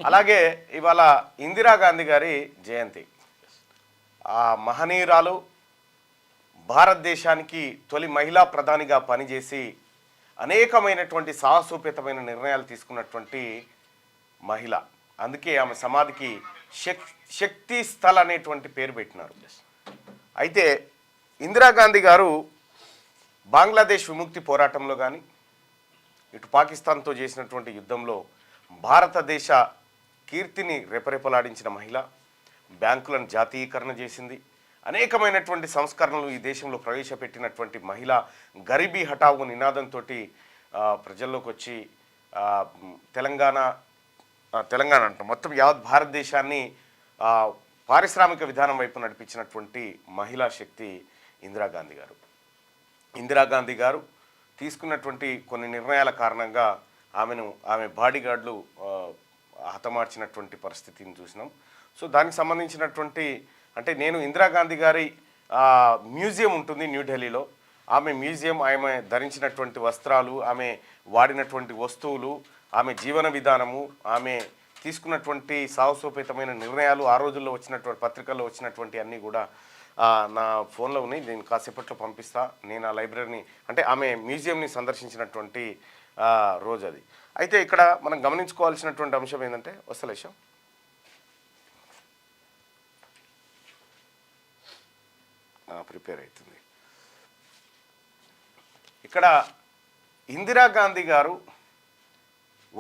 అలాగే ఇవాళ ఇందిరాగాంధీ గారి జయంతి. ఆ మహనీయురాలు భారతదేశానికి తొలి మహిళా ప్రధానిగా పనిచేసి అనేకమైనటువంటి సాహసోపేతమైన నిర్ణయాలు తీసుకున్నటువంటి మహిళ. అందుకే ఆమె సమాధికి శక్తి స్థల్ అనేటువంటి పేరు పెట్టినారు. అయితే ఇందిరాగాంధీ గారు బంగ్లాదేశ్ విముక్తి పోరాటంలో కానీ ఇటు పాకిస్తాన్తో చేసినటువంటి యుద్ధంలో భారతదేశ కీర్తిని రెపరెపలాడించిన మహిళ. బ్యాంకులను జాతీయకరణ చేసింది. అనేకమైనటువంటి సంస్కరణలు ఈ దేశంలో ప్రవేశపెట్టినటువంటి మహిళ. గరీబీ హఠావు నినాదంతో ప్రజల్లోకి వచ్చి తెలంగాణ అంట మొత్తం యావత్ భారతదేశాన్ని పారిశ్రామిక విధానం వైపు నడిపించినటువంటి మహిళా శక్తి ఇందిరాగాంధీ గారు. ఇందిరాగాంధీ గారు తీసుకున్నటువంటి కొన్ని నిర్ణయాల కారణంగా ఆమె బాడీగార్డులు హతమార్చినటువంటి పరిస్థితిని చూసినాం. సో దానికి సంబంధించినటువంటి అంటే నేను ఇందిరాగాంధీ గారి మ్యూజియం ఉంటుంది న్యూఢిల్లీలో. ఆమె మ్యూజియం, ఆమె ధరించినటువంటి వస్త్రాలు, ఆమె వాడినటువంటి వస్తువులు, ఆమె జీవన విధానము, ఆమె తీసుకున్నటువంటి సాహసోపేతమైన నిర్ణయాలు, ఆ రోజుల్లో వచ్చినటువంటి పత్రికల్లో వచ్చినటువంటి అన్నీ కూడా నా ఫోన్లో ఉన్నాయి. నేను కాసేపట్లో పంపిస్తా. నేను ఆ లైబ్రరీని అంటే ఆమె మ్యూజియంని సందర్శించినటువంటి రోజు అది. అయితే ఇక్కడ మనం గమనించుకోవాల్సినటువంటి అంశం ఏంటంటే వస్తలేశం ప్రిపేర్ అవుతుంది. ఇక్కడ ఇందిరాగాంధీ గారు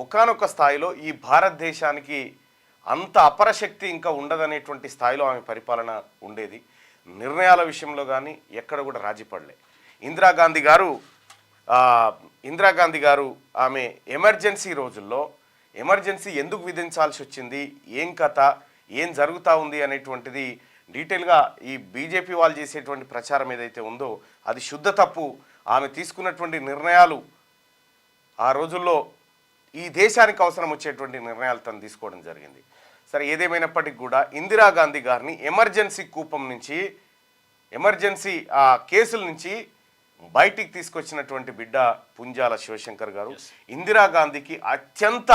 ఒకానొక స్థాయిలో ఈ భారతదేశానికి అంత అపరశక్తి ఇంకా ఉండదనేటువంటి స్థాయిలో ఆమె పరిపాలన ఉండేది. నిర్ణయాల విషయంలో కానీ ఎక్కడ కూడా రాజీ పడలే. ఇందిరాగాంధీ గారు ఆమె ఎమర్జెన్సీ రోజుల్లో ఎమర్జెన్సీ ఎందుకు విధించాల్సి వచ్చింది, ఏం కథ, ఏం జరుగుతూ ఉంది అనేటువంటిది డీటెయిల్గా ఈ బీజేపీ వాళ్ళు చేసేటువంటి ప్రచారం ఏదైతే ఉందో అది శుద్ధ తప్పు. ఆమె తీసుకున్నటువంటి నిర్ణయాలు ఆ రోజుల్లో ఈ దేశానికి అవసరం వచ్చేటువంటి నిర్ణయాలు తను తీసుకోవడం జరిగింది. సరే, ఏదేమైనప్పటికీ కూడా ఇందిరాగాంధీ గారిని ఎమర్జెన్సీ కూపం నుంచి, ఎమర్జెన్సీ కేసుల నుంచి బయటికి తీసుకొచ్చినటువంటి బిడ్డ పుంజాల శివశంకర్ గారు. ఇందిరాగాంధీకి అత్యంత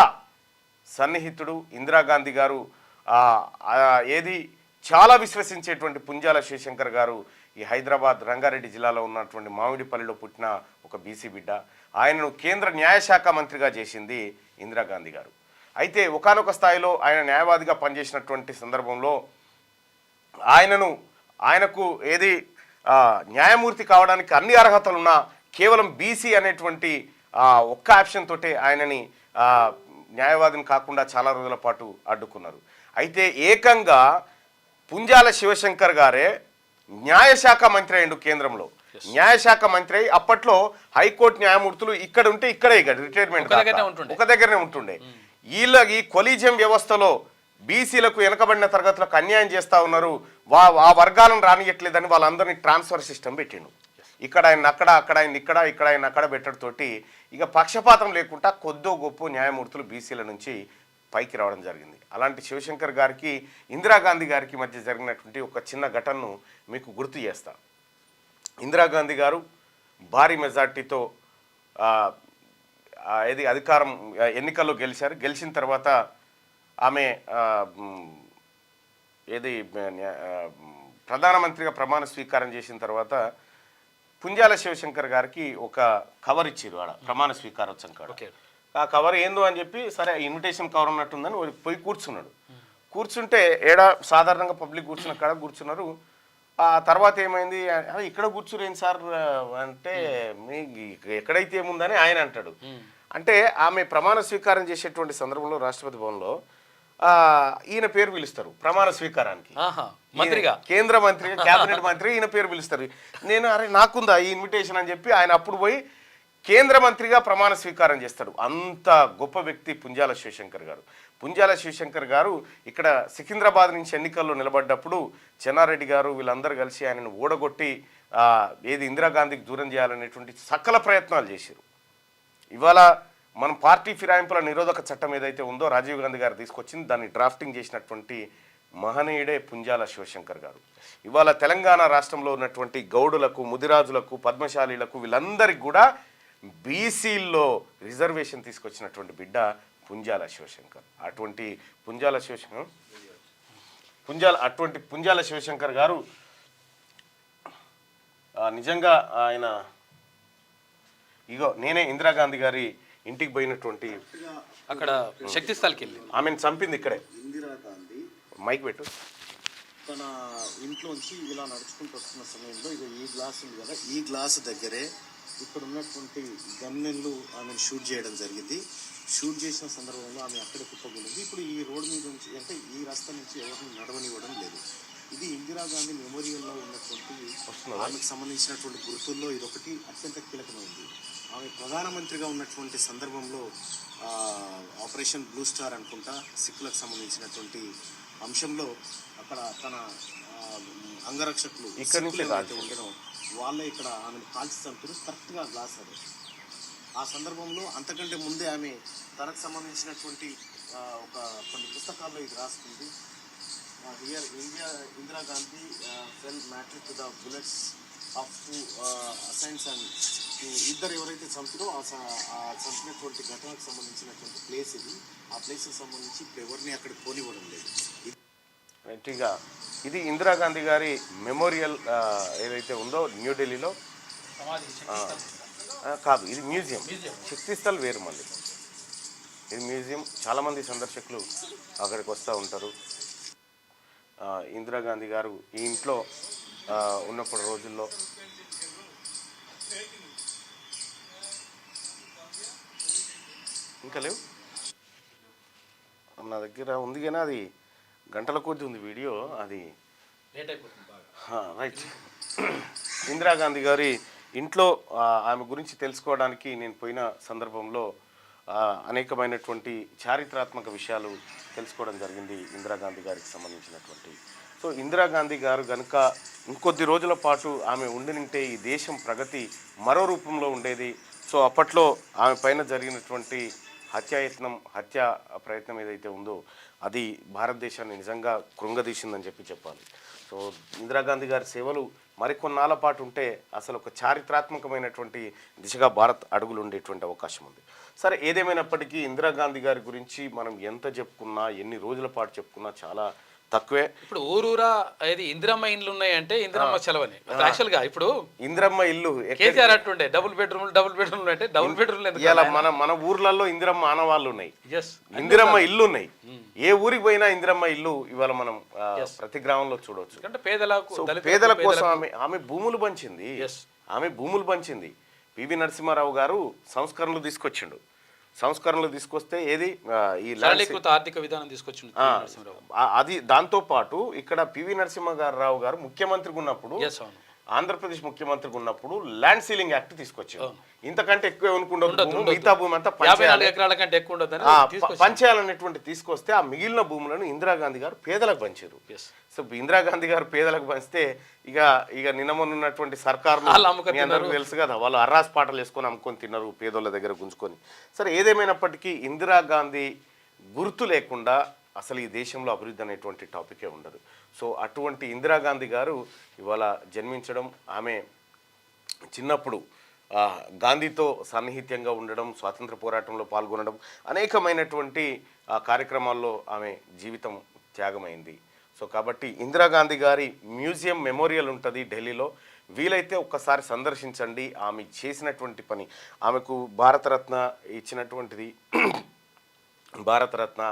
సన్నిహితుడు. ఇందిరాగాంధీ గారు చాలా విశ్వసించేటువంటి పుంజాల శివశంకర్ గారు ఈ హైదరాబాద్ రంగారెడ్డి జిల్లాలో ఉన్నటువంటి మామిడిపల్లిలో పుట్టిన ఒక బీసీ బిడ్డ. ఆయనను కేంద్ర న్యాయశాఖ మంత్రిగా చేసింది ఇందిరాగాంధీ గారు. అయితే ఒకానొక స్థాయిలో ఆయన న్యాయవాదిగా పనిచేసినటువంటి సందర్భంలో ఆయనకు న్యాయమూర్తి కావడానికి అన్ని అర్హతలున్నా కేవలం బీసీ అనేటువంటి ఒక్క ఆప్షన్ తోటే ఆయనని న్యాయవాదిని కాకుండా చాలా రోజుల పాటు అడ్డుకున్నారు. అయితే ఏకంగా పుంజాల శివశంకర్ గారే న్యాయశాఖ మంత్రి అయ్యిండు కేంద్రంలో. న్యాయశాఖ మంత్రి అప్పట్లో హైకోర్టు న్యాయమూర్తులు ఇక్కడ ఉంటే ఇక్కడే రిటైర్మెంట్ ఒక దగ్గరనే ఉంటుండే. ఈ కొలీజియం వ్యవస్థలో బీసీలకు వెనకబడిన తరగతులకు అన్యాయం చేస్తూ ఉన్నారు, ఆ వర్గాలను రానియట్లేదని వాళ్ళందరినీ ట్రాన్స్ఫర్ సిస్టమ్ పెట్టిండు. ఇక్కడ ఆయన అక్కడ, అక్కడ ఆయన ఇక్కడ, ఇక్కడ ఆయన అక్కడ పెట్టడంతోటి ఇక పక్షపాతం లేకుండా కొద్దో గొప్ప న్యాయమూర్తులు బీసీల నుంచి పైకి రావడం జరిగింది. అలాంటి శివశంకర్ గారికి ఇందిరాగాంధీ గారికి మధ్య జరిగినటువంటి ఒక చిన్న ఘటనను మీకు గుర్తు చేస్తా. ఇందిరాగాంధీ గారు భారీ మెజార్టీతో అధికారం ఎన్నికల్లో గెలిచారు. గెలిచిన తర్వాత ఆమె ప్రధానమంత్రిగా ప్రమాణ స్వీకారం చేసిన తర్వాత పుంజాల శివశంకర్ గారికి ఒక కవర్ ఇచ్చారు ఆడ ప్రమాణ స్వీకారోత్సవం కాడ. ఆ కవర్ ఏందో అని చెప్పి సరే ఇన్విటేషన్ కవర్ ఉన్నట్టుందని పోయి కూర్చున్నాడు. కూర్చుంటే సాధారణంగా పబ్లిక్ కూర్చున్న కాడ కూర్చున్నారు. ఆ తర్వాత ఏమైంది, ఇక్కడ కూర్చురేంది సార్ అంటే మీ ఎక్కడైతే ఏముందని ఆయన అంటాడు. అంటే ఆమె ప్రమాణ స్వీకారం చేసేటువంటి సందర్భంలో రాష్ట్రపతి భవన్లో ఈయన పేరు పిలుస్తారు ప్రమాణ స్వీకారానికి. మంత్రిగా, కేంద్ర మంత్రిగా, కేబినెట్ మంత్రి ఈయన పేరు పిలుస్తారు. నేను నాకుందా ఈ ఇన్విటేషన్ అని చెప్పి ఆయన అప్పుడు పోయి కేంద్ర మంత్రిగా ప్రమాణ స్వీకారం చేస్తాడు. అంత గొప్ప వ్యక్తి పుంజాల శివశంకర్ గారు. పుంజాల శివశంకర్ గారు ఇక్కడ సికింద్రాబాద్ నుంచి ఎన్నికల్లో నిలబడ్డప్పుడు చెన్నారెడ్డి గారు వీళ్ళందరూ కలిసి ఆయనను ఓడగొట్టి ఇందిరాగాంధీకి దూరం చేయాలనేటువంటి సకల ప్రయత్నాలు చేశారు. ఇవాళ మనం పార్టీ ఫిరాయింపుల నిరోధక చట్టం ఏదైతే ఉందో రాజీవ్ గాంధీ గారు తీసుకొచ్చింది, దాన్ని డ్రాఫ్టింగ్ చేసినటువంటి మహనీయుడే పుంజాల శివశంకర్ గారు. ఇవాళ తెలంగాణ రాష్ట్రంలో ఉన్నటువంటి గౌడులకు, ముదిరాజులకు, పద్మశాలీలకు వీళ్ళందరికీ కూడా బీసీల్లో రిజర్వేషన్ తీసుకొచ్చినటువంటి బిడ్డ పుంజాల శివశంకర్. అటువంటి పుంజాల శివశంకర్ గారు నిజంగా ఆయన ఇగో నేనే ఇందిరాగాంధీ గారి ఇంటికి పోయినటువంటి అక్కడ శక్తి స్థల్కి వెళ్ళి ఆమెను చంపింది ఇక్కడే. ఇందిరాగాంధీ మైక్ పెట్టు. తన ఇంట్లోంచి ఇలా నడుచుకుంటూ వస్తున్న సమయంలో ఇక ఈ గ్లాస్ ఉంది కదా, ఈ గ్లాస్ దగ్గరే ఇక్కడ ఉన్నటువంటి గన్నెళ్ళు ఆమెను షూట్ చేయడం జరిగింది. షూట్ చేసిన సందర్భంలో ఆమె అక్కడే కుప్పగొలింది. ఇప్పుడు ఈ రోడ్డు మీద నుంచి అంటే ఈ రస్తా నుంచి ఎవరిని నడవనివ్వడం లేదు. ఇది ఇందిరాగాంధీ మెమోరియల్లో ఉన్నటువంటి ఆమెకు సంబంధించినటువంటి గుర్తుల్లో ఇదొకటి అత్యంత కీలకమైంది. ఆమె ప్రధానమంత్రిగా ఉన్నటువంటి సందర్భంలో ఆపరేషన్ బ్లూ స్టార్ అనుకుంటా సిక్కులకు సంబంధించినటువంటి అంశంలో అక్కడ తన అంగరక్షకులు ఇక్కడ నుంచి ఉండడం వాళ్ళే ఇక్కడ ఆమెను కాల్చి చంపారు. కరెక్ట్గా గ్లాస్ అది. ఆ సందర్భంలో అంతకంటే ముందే ఆమె తనకు సంబంధించినటువంటి కొన్ని పుస్తకాల్లో ఇది రాసుకుంది. Here Indira Gandhi fell martyr to the bullets of assassins and ఇద్దరు ఎవరైతే చంపారో ఆ చంపినటువంటి ఘటనకు సంబంధించినటువంటి ప్లేస్ ఇది. ఆ ప్లేస్కి సంబంధించి ఇప్పుడు ఎవరిని అక్కడ పోనివ్వడం లేదు. రైట్గా ఇది ఇందిరాగాంధీ గారి మెమోరియల్ ఏదైతే ఉందో న్యూఢిల్లీలో కాదు, ఇది మ్యూజియం. శక్తిస్థల్ వేరు, మళ్ళీ ఇది మ్యూజియం. చాలామంది సందర్శకులు అక్కడికి వస్తూ ఉంటారు. ఇందిరాగాంధీ గారు ఈ ఇంట్లో ఉన్నప్పుడు రోజుల్లో ఇంకా లేవు నా దగ్గర ఉంది, కానీ అది గంటల కొద్ది ఉంది వీడియో, అది రైట్. ఇందిరాగాంధీ గారి ఇంట్లో ఆమె గురించి తెలుసుకోవడానికి నేను పోయిన సందర్భంలో అనేకమైనటువంటి చారిత్రాత్మక విషయాలు తెలుసుకోవడం జరిగింది ఇందిరాగాంధీ గారికి సంబంధించినటువంటి. సో ఇందిరాగాంధీ గారు కనుక ఇంకొద్ది రోజుల పాటు ఆమె ఉండినింటే ఈ దేశం ప్రగతి మరో రూపంలో ఉండేది. సో అప్పట్లో ఆమె పైన జరిగినటువంటి హత్య ప్రయత్నం ఏదైతే ఉందో అది భారతదేశాన్ని నిజంగా కృంగదీసిందని చెప్పాలి. సో ఇందిరాగాంధీ గారి సేవలు మరికొన్నాళ్ళ పాటు ఉంటే అసలు ఒక చారిత్రాత్మకమైనటువంటి దిశగా భారత్ అడుగులు ఉండేటువంటి అవకాశం ఉంది. సరే, ఏదేమైనప్పటికీ ఇందిరాగాంధీ గారి గురించి మనం ఎంత చెప్పుకున్నా, ఎన్ని రోజుల పాటు చెప్పుకున్నా చాలా తక్కువే. ఇప్పుడు ఊరూరా ఏది ఇందిరమ్మ ఇండ్లు ఉన్నాయంటే ఇందిరమ్మ చెలవని యాక్చువల్ గా ఇప్పుడు ఇందిరమ్మ ఇల్లు కేసీఆర్ అంటుండే డబుల్ బెడ్రూమ్ అంటే డబుల్ బెడ్రూమ్ ఇలా మన ఊర్లలో ఇందిరమ్మ ఆనవాళ్ళు ఉన్నాయి, ఇందిరమ్మ ఇల్లు ఉన్నాయి. ఏ ఊరికి పోయినా ఇందిరమ్మ ఇల్లు ఇవాళ మనం ప్రతి గ్రామంలో చూడవచ్చు. అంటే పేదల కోసం ఆమె భూములు పంచింది. పివి నరసింహారావు గారు సంస్కరణలు తీసుకొస్తే ఏది ఈ ఆర్థిక విధానం తీసుకొచ్చింది అది. దాంతో పాటు ఇక్కడ పివి నరసింహారావు గారు ముఖ్యమంత్రిగా ఉన్నప్పుడు, ఆంధ్రప్రదేశ్ ముఖ్యమంత్రిగా ఉన్నప్పుడు ల్యాండ్ సీలింగ్ యాక్ట్ తీసుకొచ్చారు. ఇంతకంటే ఎక్కువ అనుకుంటారు, మిగతా భూమి అంతా పంచేయాలనేటువంటి తీసుకొస్తే ఆ మిగిలిన భూములను ఇందిరాగాంధీ గారు పేదలకు పంచారు. సో ఇందిరాగాంధీ గారు పేదలకు పంచితే ఇక నిన్నమొన్నటువంటి సర్కారులు అందరికీ తెలుసు కదా, వాళ్ళు అర్రాస్ పాటలు వేసుకొని అమ్ముకొని తిన్నారు పేదోళ్ళ దగ్గర గుంజుకొని. సరే, ఏదేమైనప్పటికీ ఇందిరాగాంధీ గుర్తు లేకుండా అసలు ఈ దేశంలో అభివృద్ధి అనేటువంటి టాపికే ఉండదు. సో అటువంటి ఇందిరాగాంధీ గారు ఇవాళ జన్మించడం, ఆమె చిన్నప్పుడు గాంధీతో సన్నిహిత్యంగా ఉండడం, స్వాతంత్ర పోరాటంలో పాల్గొనడం, అనేకమైనటువంటి కార్యక్రమాల్లో ఆమె జీవితం త్యాగమైంది. సో కాబట్టి ఇందిరాగాంధీ గారి మ్యూజియం మెమోరియల్ ఉంటుంది ఢిల్లీలో. వీలైతే ఒక్కసారి సందర్శించండి. ఆమె చేసినటువంటి పని, ఆమెకు భారతరత్న ఇచ్చినటువంటిది, భారతరత్న.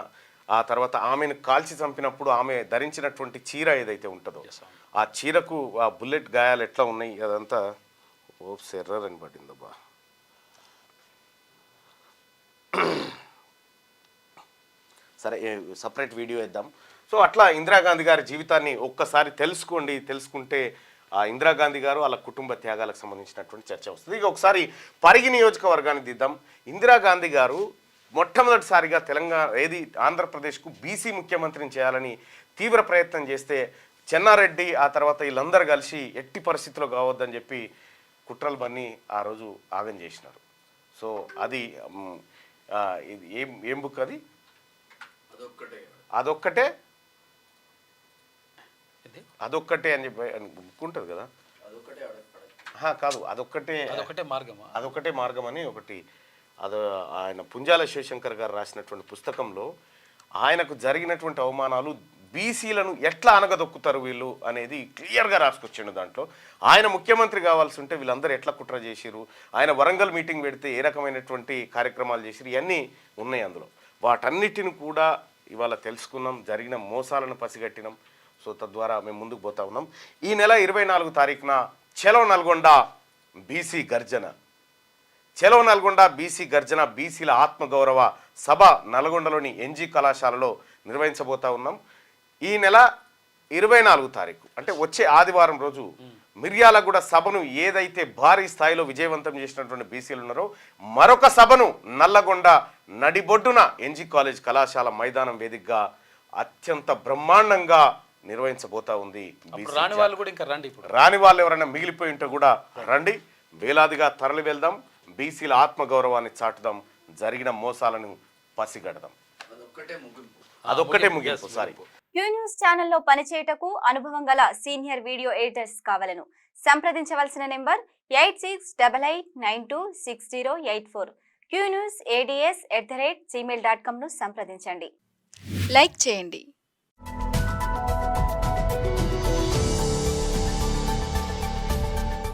ఆ తర్వాత ఆమెను కాల్చి చంపినప్పుడు ఆమె ధరించినటువంటి చీర ఏదైతే ఉంటుందో ఆ చీరకు ఆ బుల్లెట్ గాయాలు ఎట్లా ఉన్నాయి అదంతా ఎర్రర్ అని పడిందబ్బా. సరే, సపరేట్ వీడియో ఇద్దాం. సో అట్లా ఇందిరాగాంధీ గారి జీవితాన్ని ఒక్కసారి తెలుసుకుంటే ఆ ఇందిరాగాంధీ గారు వాళ్ళ కుటుంబ త్యాగాలకు సంబంధించినటువంటి చర్చ వస్తుంది. ఇక ఒకసారి పరిగి నియోజకవర్గాన్ని దిద్దాం. ఇందిరాగాంధీ గారు మొట్టమొదటిసారిగా ఆంధ్రప్రదేశ్కు బీసీ ముఖ్యమంత్రిని చేయాలని తీవ్ర ప్రయత్నం చేస్తే చెన్నారెడ్డి ఆ తర్వాత వీళ్ళందరూ కలిసి ఎట్టి పరిస్థితుల్లో కావద్దని చెప్పి కుట్రలు బన్ని ఆ రోజు ఆగం చేసినారు. సో అది ఏం బుక్ అది? అదొక్కటే అని చెప్పి బుక్ ఉంటుంది కదా, కాదు అదొక్కటే మార్గం అని ఒకటి అది ఆయన పుంజాల శివశంకర్ గారు రాసినటువంటి పుస్తకంలో ఆయనకు జరిగినటువంటి అవమానాలు, బీసీలను ఎట్లా అనగదొక్కుతారు వీళ్ళు అనేది క్లియర్గా రాసుకొచ్చిండు. దాంట్లో ఆయన ముఖ్యమంత్రి కావాల్సి ఉంటే వీళ్ళందరూ ఎట్లా కుట్ర చేసిరు, ఆయన వరంగల్ మీటింగ్ పెడితే ఏ రకమైనటువంటి కార్యక్రమాలు చేసిరు, ఇవన్నీ ఉన్నాయి అందులో. వాటన్నిటిని కూడా ఇవాళ తెలుసుకున్నాం, జరిగిన మోసాలను పసిగట్టినాం. సో తద్వారా మేము ముందుకు పోతా ఉన్నాం. ఈ నెల 24 తారీఖున చలో నల్గొండ బీసీ గర్జన, చలో నల్గొండ బీసీ గర్జన, బీసీల ఆత్మగౌరవ సభ నల్గొండలోని ఎన్జీ కళాశాలలో నిర్వహించబోతా ఉన్నాం. ఈ నెల 24 తారీఖు అంటే వచ్చే ఆదివారం రోజు మిర్యాలగూడ సభను ఏదైతే భారీ స్థాయిలో విజయవంతం చేసినటువంటి బీసీలు ఉన్నారో, మరొక సభను నల్లగొండ నడిబొడ్డున ఎన్జీ కాలేజ్ కళాశాల మైదానం వేదికగా అత్యంత బ్రహ్మాండంగా నిర్వహించబోతా ఉంది. రాని వాళ్ళు కూడా ఇంకా రండి, ఇప్పుడు రాని వాళ్ళు ఎవరైనా మిగిలిపోయి ఉంటే కూడా రండి, వేలాదిగా తరలి వెళ్దాం, బీసీల ఆత్మగౌరవాన్ని చాటుదాం, జరిగిన మోసాలను పసిగడదాం. అదొక్కటే ముగింపు. సారీ, క్యూ న్యూస్ ఛానల్లో పనిచేయటకు అనుభవం గల సీనియర్ వీడియో ఎడిటర్స్ కావాలను సంప్రదించవలసిన నెంబర్ 8688926084. qnewsads@gmail.com ను సంప్రదించండి. లైక్ చేయండి.